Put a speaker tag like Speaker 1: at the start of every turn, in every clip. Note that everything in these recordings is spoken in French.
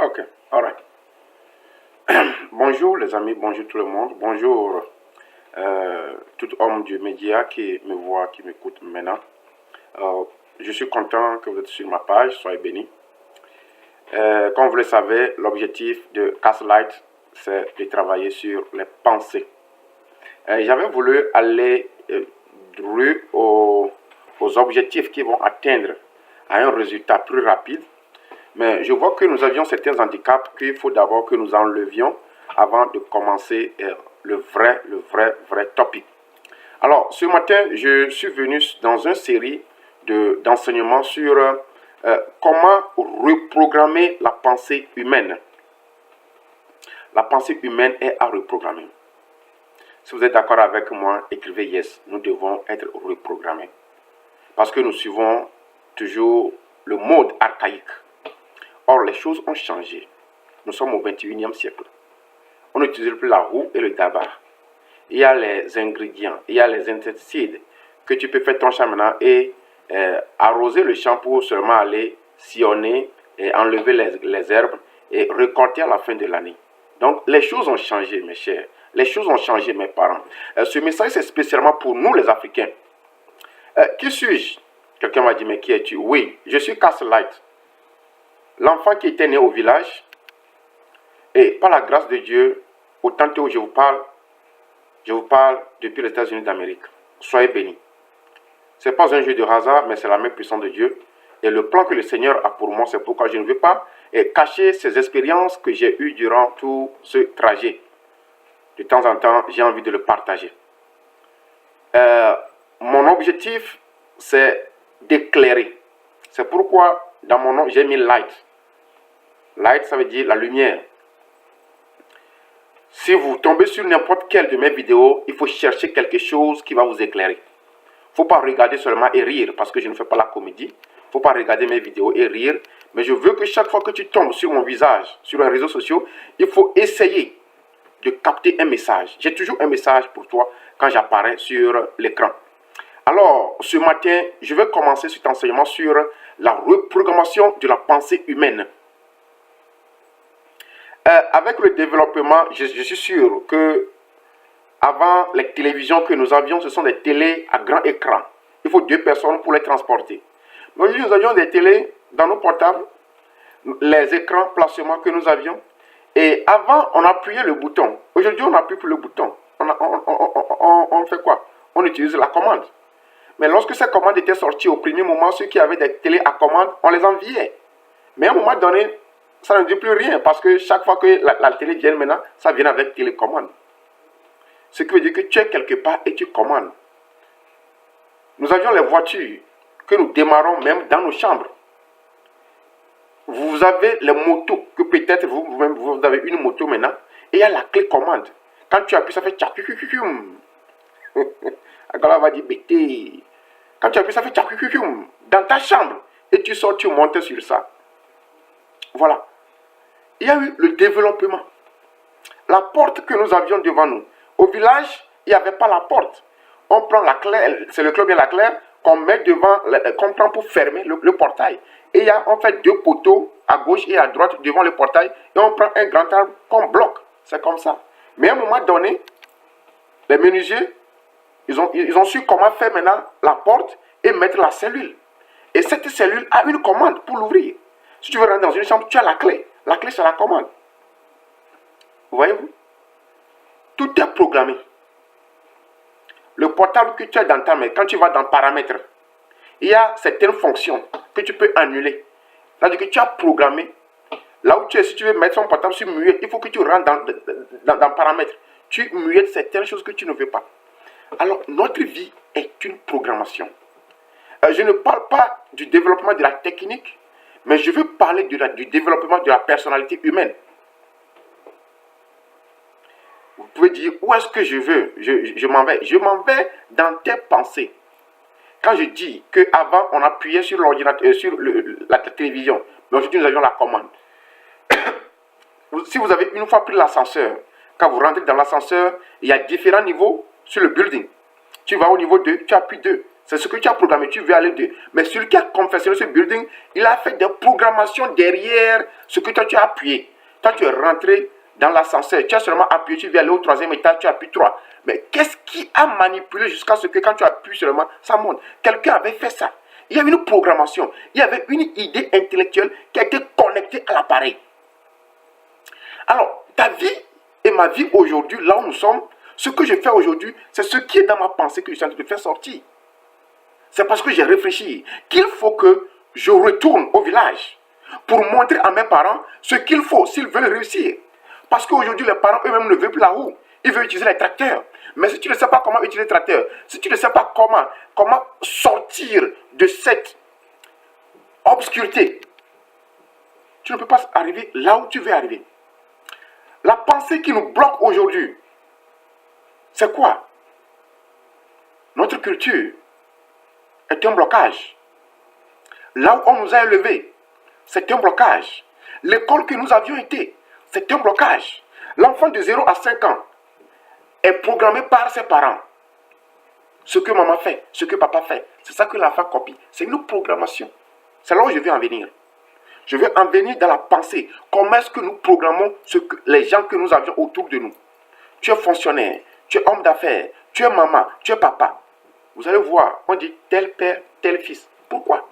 Speaker 1: Ok, alright. Bonjour les amis, bonjour tout le monde, bonjour tout homme du média qui me voit, qui m'écoute maintenant. Je suis content que vous êtes sur ma page, soyez bénis. Comme vous le savez, l'objectif de Castlight, c'est de travailler sur les pensées. J'avais voulu aller droit aux objectifs qui vont atteindre à un résultat plus rapide. Mais je vois que nous avions certains handicaps qu'il faut d'abord que nous enlevions avant de commencer le vrai topic. Alors, ce matin, je suis venu dans une série d'enseignements sur comment reprogrammer la pensée humaine. La pensée humaine est à reprogrammer. Si vous êtes d'accord avec moi, écrivez yes. Nous devons être reprogrammés. Parce que nous suivons toujours le mode archaïque. Or, les choses ont changé. Nous sommes au 21e siècle. On n'utilise plus la roue et le dabar. Il y a les ingrédients, il y a les insecticides que tu peux faire ton champ maintenant et arroser le champ pour seulement aller sillonner et enlever les herbes et récolter à la fin de l'année. Donc, les choses ont changé, mes chers. Les choses ont changé, mes parents. Ce message, c'est spécialement pour nous, les Africains. Qui suis-je? Quelqu'un m'a dit, mais qui es-tu? Oui, je suis Castlight. L'enfant qui était né au village, et par la grâce de Dieu, au temps où je vous parle depuis les États-Unis d'Amérique. Soyez bénis. Ce n'est pas un jeu de hasard, mais c'est la main puissante de Dieu. Et le plan que le Seigneur a pour moi, c'est pourquoi je ne veux pas cacher ces expériences que j'ai eues durant tout ce trajet. De temps en temps, j'ai envie de le partager. Mon objectif, c'est d'éclairer. C'est pourquoi, dans mon nom, j'ai mis light. Light, ça veut dire la lumière. Si vous tombez sur n'importe quelle de mes vidéos, il faut chercher quelque chose qui va vous éclairer. Il ne faut pas regarder seulement et rire, parce que je ne fais pas la comédie. Il ne faut pas regarder mes vidéos et rire. Mais je veux que chaque fois que tu tombes sur mon visage, sur les réseaux sociaux, il faut essayer de capter un message. J'ai toujours un message pour toi quand j'apparais sur l'écran. Alors, ce matin, je vais commencer cet enseignement sur la reprogrammation de la pensée humaine. Avec le développement, je suis sûr que avant les télévisions que nous avions, ce sont des télés à grand écran. Il faut 2 personnes pour les transporter. Mais aujourd'hui, nous avions des télés dans nos portables, les écrans placement que nous avions. Et avant, on appuyait le bouton. Aujourd'hui, on n'appuie plus le bouton. On fait quoi? On utilise la commande. Mais lorsque ces commandes étaient sorties au premier moment, ceux qui avaient des télés à commande, on les enviait. Mais à un moment donné, ça ne dit plus rien parce que chaque fois que la télé vient maintenant, ça vient avec télécommande. Ce qui veut dire que tu es quelque part et tu commandes. Nous avions les voitures que nous démarrons même dans nos chambres. Vous avez les motos que peut-être vous avez une moto maintenant et il y a la clé commande. Quand tu appuies, ça fait tchakukukum. Agala va dire bété. Quand tu appuies, ça fait tchakukukum dans ta chambre et tu sors, tu montes sur ça. Voilà. Il y a eu le développement. La porte que nous avions devant nous. Au village, il n'y avait pas la porte. On prend la clé, c'est le club et la clé, qu'on met devant, qu'on prend pour fermer le portail. Et on fait 2 poteaux à gauche et à droite devant le portail. Et on prend un grand arbre qu'on bloque. C'est comme ça. Mais à un moment donné, les menuisiers, ils ont su comment faire maintenant la porte et mettre la cellule. Et cette cellule a une commande pour l'ouvrir. Si tu veux rentrer dans une chambre, tu as la clé. La clé, c'est la commande. Voyez-vous? Tout est programmé. Le portable que tu as dans ta main, quand tu vas dans paramètres, il y a certaines fonctions que tu peux annuler. C'est-à-dire que tu as programmé. Là où tu es, si tu veux mettre ton portable sur muette, il faut que tu rentres dans paramètres. Tu muettes certaines choses que tu ne veux pas. Alors, notre vie est une programmation. Je ne parle pas du développement de la technique, mais je veux parler du développement de la personnalité humaine. Vous pouvez dire, où est-ce que je veux? Je m'en vais. Je m'en vais dans tes pensées. Quand je dis qu'avant, on appuyait sur l'ordinateur, sur la télévision, mais aujourd'hui, nous avions la commande. Si vous avez une fois pris l'ascenseur, quand vous rentrez dans l'ascenseur, il y a différents niveaux sur le building. Tu vas au niveau 2, tu appuies 2. C'est ce que tu as programmé, tu veux aller de. Mais celui qui a confectionné ce building, il a fait des programmations derrière ce que toi tu as appuyé. Toi tu es rentré dans l'ascenseur, tu as seulement appuyé, tu veux aller au 3e étage, tu appuies 3. Mais qu'est-ce qui a manipulé jusqu'à ce que quand tu appuies seulement, ça monte? Quelqu'un avait fait ça. Il y avait une programmation, il y avait une idée intellectuelle qui a été connectée à l'appareil. Alors, ta vie et ma vie aujourd'hui, là où nous sommes, ce que je fais aujourd'hui, c'est ce qui est dans ma pensée que je suis en train de faire sortir. C'est parce que j'ai réfléchi qu'il faut que je retourne au village pour montrer à mes parents ce qu'il faut s'ils veulent réussir. Parce qu'aujourd'hui, les parents eux-mêmes ne veulent plus la roue. Ils veulent utiliser les tracteurs. Mais si tu ne sais pas comment utiliser les tracteurs, si tu ne sais pas comment sortir de cette obscurité, tu ne peux pas arriver là où tu veux arriver. La pensée qui nous bloque aujourd'hui, c'est quoi? Notre culture est un blocage. Là où on nous a élevés, c'est un blocage. L'école que nous avions été, c'est un blocage. L'enfant de 0 à 5 ans est programmé par ses parents. Ce que maman fait, ce que papa fait, c'est ça que l'enfant copie. C'est une programmation. C'est là où je veux en venir. Je veux en venir dans la pensée. Comment est-ce que nous programmons les gens que nous avions autour de nous? Tu es fonctionnaire, tu es homme d'affaires, tu es maman, tu es papa. Vous allez voir, on dit tel père, tel fils. Pourquoi?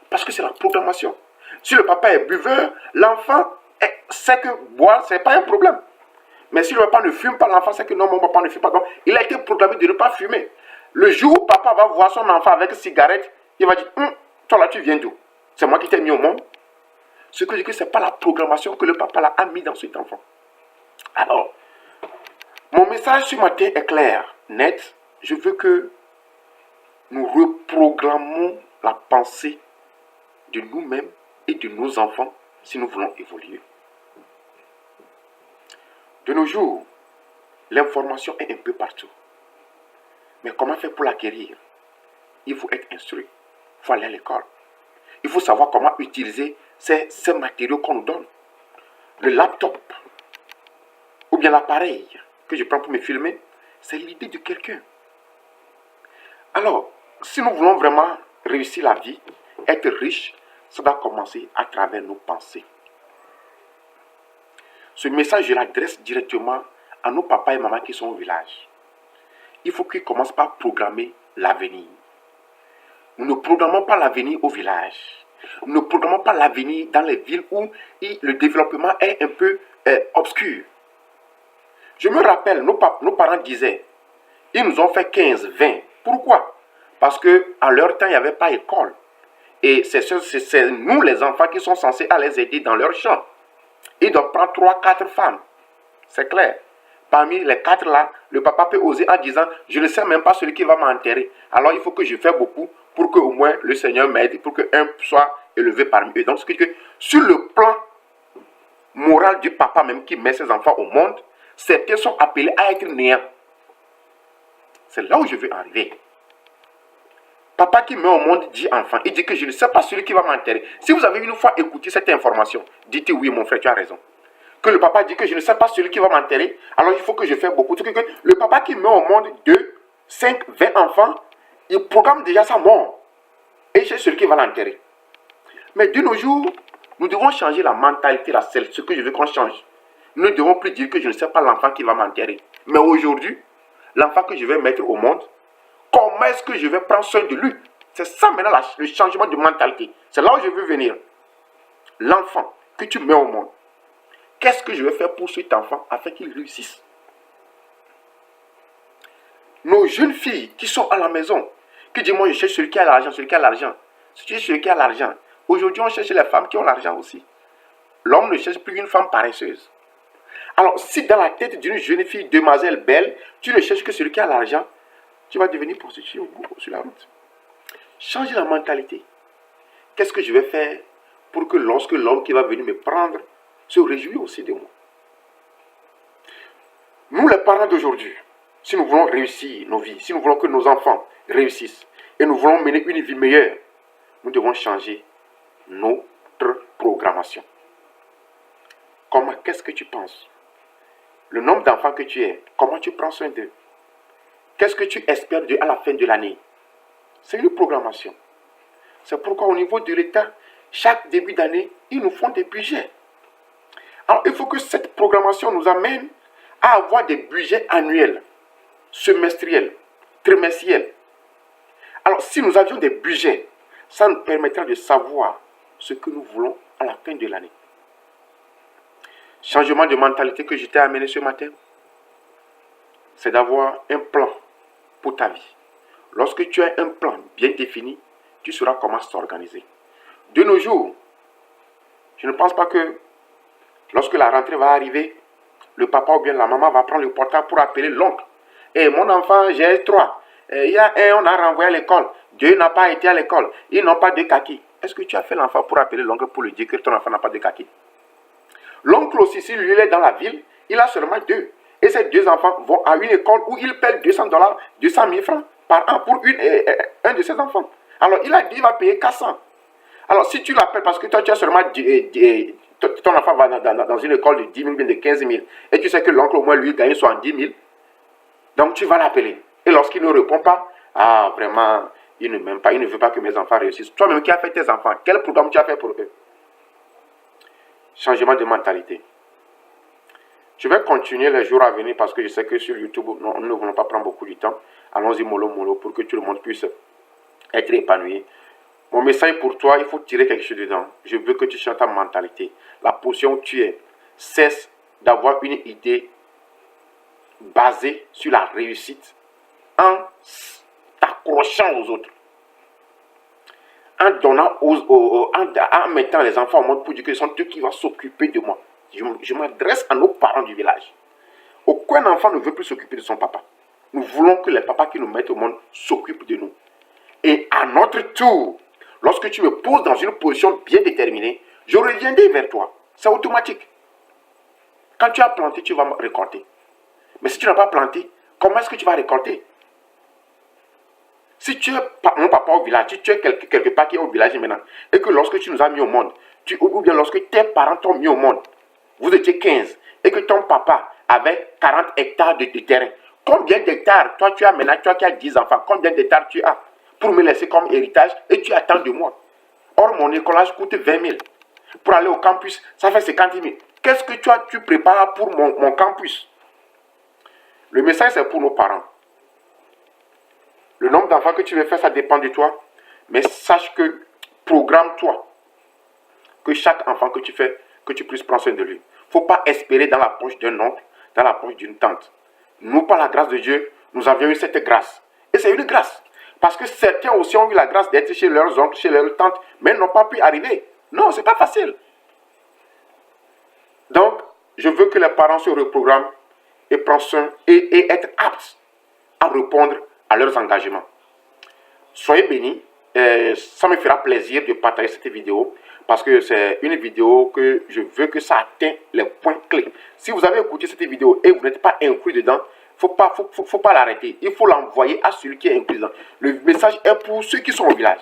Speaker 1: Parce que c'est la programmation. Si le papa est buveur, l'enfant sait que boire, ce n'est pas un problème. Mais si le papa ne fume pas, l'enfant sait que non, mon papa ne fume pas. Donc, il a été programmé de ne pas fumer. Le jour où papa va voir son enfant avec une cigarette, il va dire, toi là, tu viens d'où? C'est moi qui t'ai mis au monde. Ce que je dis que ce n'est pas la programmation que le papa a mis dans cet enfant. Alors, mon message ce matin est clair, net. Je veux que nous reprogrammons la pensée de nous-mêmes et de nos enfants si nous voulons évoluer. De nos jours, l'information est un peu partout. Mais comment faire pour l'acquérir? Il faut être instruit. Il faut aller à l'école. Il faut savoir comment utiliser ces matériaux qu'on nous donne. Le laptop ou bien l'appareil que je prends pour me filmer, c'est l'idée de quelqu'un. Alors, si nous voulons vraiment réussir la vie, être riche, ça doit commencer à travers nos pensées. Ce message, je l'adresse directement à nos papas et mamans qui sont au village. Il faut qu'ils commencent par programmer l'avenir. Nous ne programmons pas l'avenir au village. Nous ne programmons pas l'avenir dans les villes où le développement est un peu obscur. Je me rappelle, nos parents disaient, ils nous ont fait 15, 20. Pourquoi? Parce qu'à leur temps, il n'y avait pas d'école. Et c'est nous, les enfants, qui sont censés aller les aider dans leur champ. Ils doivent prendre 3, 4 femmes. C'est clair. Parmi les 4 là, le papa peut oser en disant, je ne sais même pas celui qui va m'enterrer. Alors il faut que je fasse beaucoup pour que au moins le Seigneur m'aide, pour qu'un soit élevé parmi eux. Donc, sur le plan moral du papa même qui met ses enfants au monde, certains sont appelés à être néants. C'est là où je veux arriver. Papa qui met au monde dit enfant, il dit que je ne sais pas celui qui va m'enterrer. Si vous avez une fois écouté cette information, dites oui mon frère, tu as raison. Que le papa dit que je ne sais pas celui qui va m'enterrer, alors il faut que je fasse beaucoup. Le papa qui met au monde 2, 5, 20 enfants, il programme déjà sa mort. Et c'est celui qui va l'enterrer. Mais de nos jours, nous devons changer la mentalité, ce que je veux qu'on change. Nous ne devons plus dire que je ne sais pas l'enfant qui va m'enterrer. Mais aujourd'hui, l'enfant que je vais mettre au monde, comment est-ce que je vais prendre soin de lui? C'est ça maintenant le changement de mentalité. C'est là où je veux venir. L'enfant que tu mets au monde, qu'est-ce que je vais faire pour cet enfant afin qu'il réussisse? Nos jeunes filles qui sont à la maison, qui disent moi je cherche celui qui a l'argent, celui qui a l'argent. Si tu cherches celui qui a l'argent, aujourd'hui on cherche les femmes qui ont l'argent aussi. L'homme ne cherche plus une femme paresseuse. Alors si dans la tête d'une jeune fille, demoiselle belle, tu ne cherches que celui qui a l'argent, tu vas devenir prostituée sur la route. Change la mentalité. Qu'est-ce que je vais faire pour que lorsque l'homme qui va venir me prendre se réjouisse aussi de moi? Nous les parents d'aujourd'hui, si nous voulons réussir nos vies, si nous voulons que nos enfants réussissent et nous voulons mener une vie meilleure, nous devons changer notre programmation. Qu'est-ce que tu penses? Le nombre d'enfants que tu es, comment tu prends soin d'eux? Qu'est-ce que tu espères d'eux à la fin de l'année? C'est une programmation. C'est pourquoi au niveau de l'État, chaque début d'année, ils nous font des budgets. Alors, il faut que cette programmation nous amène à avoir des budgets annuels, semestriels, trimestriels. Alors, si nous avions des budgets, ça nous permettra de savoir ce que nous voulons à la fin de l'année. Changement de mentalité que je t'ai amené ce matin, c'est d'avoir un plan pour ta vie. Lorsque tu as un plan bien défini, tu sauras comment s'organiser. De nos jours, je ne pense pas que lorsque la rentrée va arriver, le papa ou bien la maman va prendre le portable pour appeler l'oncle. Et mon enfant, j'ai 3. Il y a un, on a renvoyé à l'école. Dieu n'a pas été à l'école. Ils n'ont pas de kaki. Est-ce que tu as fait l'enfant pour appeler l'oncle pour lui dire que ton enfant n'a pas de kaki? L'oncle aussi, si lui il est dans la ville, il a seulement 2. Et ces 2 enfants vont à une école où il paye $200, 200 000 francs par an pour un de ses enfants. Alors il a dit qu'il va payer 400. Alors si tu l'appelles parce que toi tu as seulement ton enfant va dans une école de 10 000, de 15 000, et tu sais que l'oncle au moins lui gagne 70 000, donc tu vas l'appeler. Et lorsqu'il ne répond pas, ah vraiment, il ne m'aime pas, il ne veut pas que mes enfants réussissent. Toi-même qui as fait tes enfants, quel programme tu as fait pour eux? Changement de mentalité. Je vais continuer les jours à venir parce que je sais que sur YouTube, nous ne voulons pas prendre beaucoup de temps. Allons-y mollo mollo pour que tout le monde puisse être épanoui. Mon message pour toi, il faut tirer quelque chose dedans. Je veux que tu changes ta mentalité. La position où tu es, cesse d'avoir une idée basée sur la réussite en t'accrochant aux autres. En donnant en mettant les enfants au monde pour dire que ce sont eux qui vont s'occuper de moi. Je m'adresse à nos parents du village. Aucun enfant ne veut plus s'occuper de son papa. Nous voulons que les papas qui nous mettent au monde s'occupent de nous. Et à notre tour, lorsque tu me poses dans une position bien déterminée, je reviendrai vers toi. C'est automatique. Quand tu as planté, tu vas récolter. Mais si tu n'as pas planté, comment est-ce que tu vas récolter? Si tu es mon papa au village, si tu es quelque part qui est au village maintenant, et que lorsque tu nous as mis au monde, ou bien lorsque tes parents t'ont mis au monde, vous étiez 15, et que ton papa avait 40 hectares de terrain, combien d'hectares, toi tu as maintenant, toi qui as 10 enfants, combien d'hectares tu as pour me laisser comme héritage et tu attends de moi? Or, mon écolage coûte 20 000. Pour aller au campus, ça fait 50 000. Qu'est-ce que tu prépares pour mon campus? Le message, c'est pour nos parents. Le nombre d'enfants que tu veux faire, ça dépend de toi. Mais sache que, programme-toi. Que chaque enfant que tu fais, que tu puisses prendre soin de lui. Il ne faut pas espérer dans la poche d'un oncle, dans la poche d'une tante. Nous, par la grâce de Dieu, nous avions eu cette grâce. Et c'est une grâce. Parce que certains aussi ont eu la grâce d'être chez leurs oncles, chez leurs tantes, mais n'ont pas pu arriver. Non, ce n'est pas facile. Donc, je veux que les parents se reprogramment et prennent soin et être aptes à répondre à leurs engagements. Soyez bénis. Ça me fera plaisir de partager cette vidéo parce que c'est une vidéo que je veux que ça atteigne les points clés. Si vous avez écouté cette vidéo et vous n'êtes pas inclus dedans, faut pas l'arrêter. Il faut l'envoyer à celui qui est inclus dedans. Le message est pour ceux qui sont au village.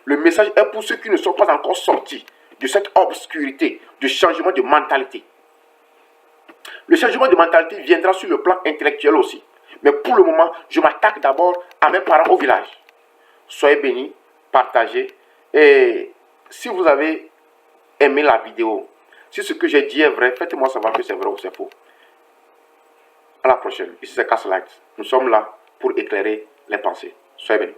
Speaker 1: Le message est pour ceux qui ne sont pas encore sortis de cette obscurité, de changement de mentalité. Le changement de mentalité viendra sur le plan intellectuel aussi. Mais pour le moment, je m'attaque d'abord à mes parents au village. Soyez bénis, partagez. Et si vous avez aimé la vidéo, si ce que j'ai dit est vrai, faites-moi savoir que c'est vrai ou c'est faux. À la prochaine. Ici c'est Castle Light. Nous sommes là pour éclairer les pensées. Soyez bénis.